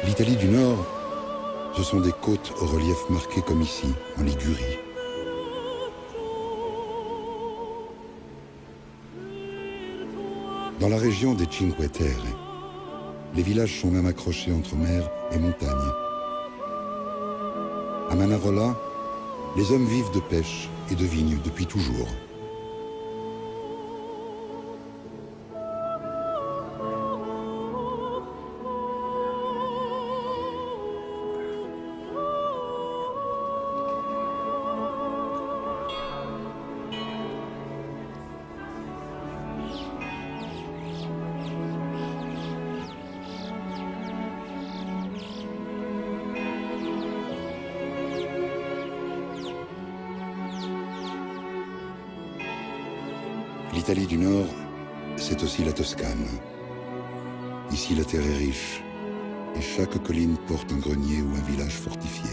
L'Italie du Nord, ce sont des côtes au relief marqué comme ici, en Ligurie. Dans la région des Cinque Terre, les villages sont même accrochés entre mer et montagne. À Manarola, les hommes vivent de pêche et de vignes depuis toujours. L'Italie du Nord, c'est aussi la Toscane. Ici, la terre est riche, et chaque colline porte un grenier ou un village fortifié.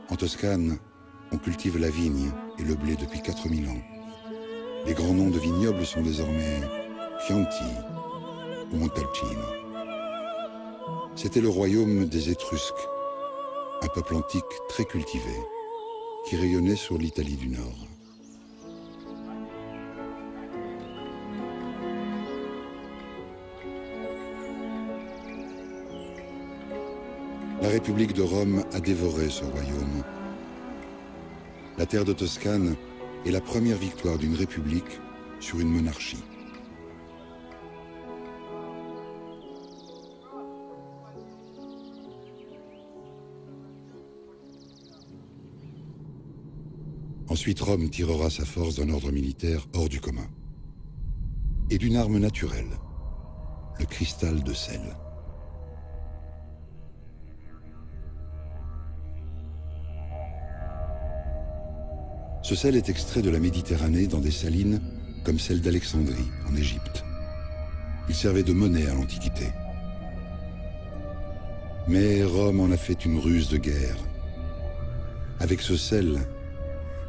En Toscane, on cultive la vigne et le blé depuis 4000 ans. Les grands noms de vignobles sont désormais Chianti ou Montalcino. C'était le royaume des Étrusques, un peuple antique très cultivé, qui rayonnait sur l'Italie du Nord. La République de Rome a dévoré ce royaume. La terre de Toscane est la première victoire d'une république sur une monarchie. Ensuite, Rome tirera sa force d'un ordre militaire hors du commun et d'une arme naturelle, le cristal de sel. Ce sel est extrait de la Méditerranée dans des salines comme celle d'Alexandrie, en Égypte. Il servait de monnaie à l'Antiquité. Mais Rome en a fait une ruse de guerre. Avec ce sel,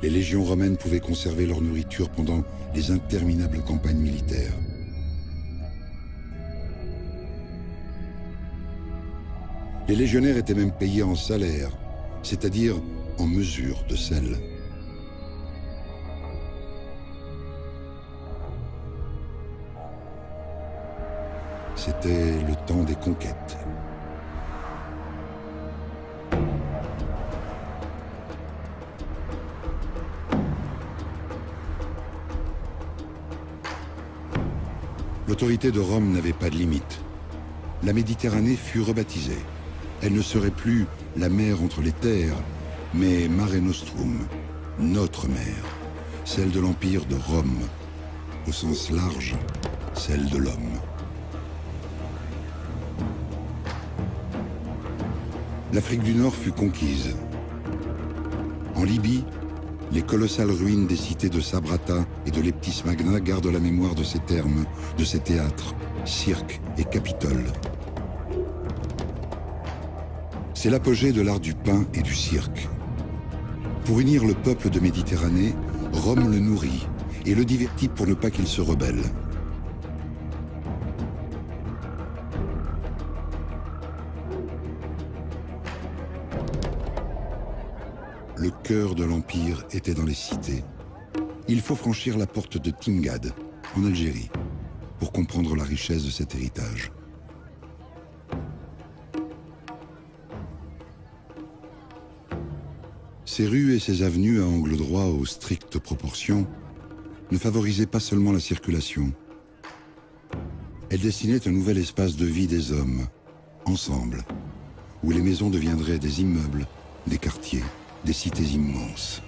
les légions romaines pouvaient conserver leur nourriture pendant les interminables campagnes militaires. Les légionnaires étaient même payés en salaire, c'est-à-dire en mesure de sel. C'était le temps des conquêtes. L'autorité de Rome n'avait pas de limite. La Méditerranée fut rebaptisée. Elle ne serait plus la mer entre les terres, mais Mare Nostrum, notre mer, celle de l'Empire de Rome, au sens large, celle de l'homme. L'Afrique du Nord fut conquise. En Libye, les colossales ruines des cités de Sabrata et de Leptis Magna gardent la mémoire de ces termes, de ces théâtres, cirques et capitoles. C'est l'apogée de l'art du pain et du cirque. Pour unir le peuple de Méditerranée, Rome le nourrit et le divertit pour ne pas qu'il se rebelle. Le cœur de l'Empire était dans les cités. Il faut franchir la porte de Tingad, en Algérie, pour comprendre la richesse de cet héritage. Ces rues et ces avenues à angle droit aux strictes proportions ne favorisaient pas seulement la circulation. Elles dessinaient un nouvel espace de vie des hommes, ensemble, où les maisons deviendraient des immeubles, des quartiers, des cités immenses.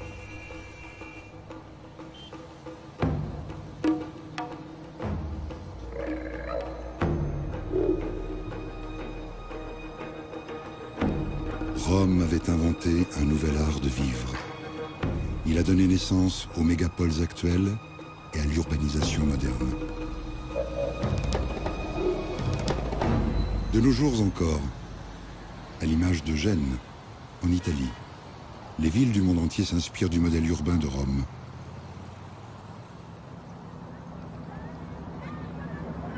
Rome avait inventé un nouvel art de vivre. Il a donné naissance aux mégapoles actuelles et à l'urbanisation moderne. De nos jours encore, à l'image de Gênes, en Italie, les villes du monde entier s'inspirent du modèle urbain de Rome.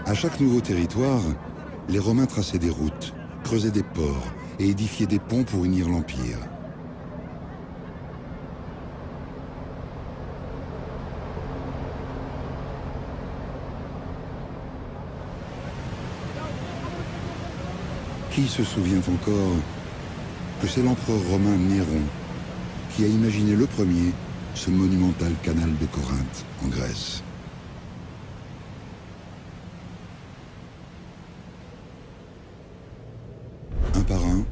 À chaque nouveau territoire, les Romains traçaient des routes, creusaient des ports et édifiaient des ponts pour unir l'Empire. Qui se souvient encore que c'est l'empereur romain Néron qui a imaginé le premier ce monumental canal de Corinthe en Grèce. Un par un,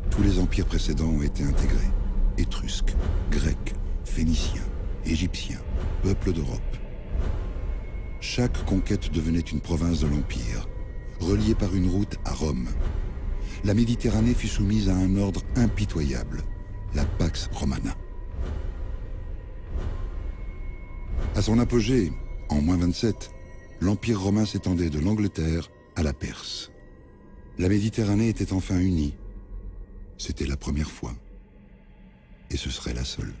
tous les empires précédents ont été intégrés. Étrusques, Grecs, Phéniciens, Égyptiens, peuples d'Europe. Chaque conquête devenait une province de l'Empire, reliée par une route à Rome. La Méditerranée fut soumise à un ordre impitoyable, la Pax Romana. À son apogée, en -27, l'Empire romain s'étendait de l'Angleterre à la Perse. La Méditerranée était enfin unie. C'était la première fois. Et ce serait la seule.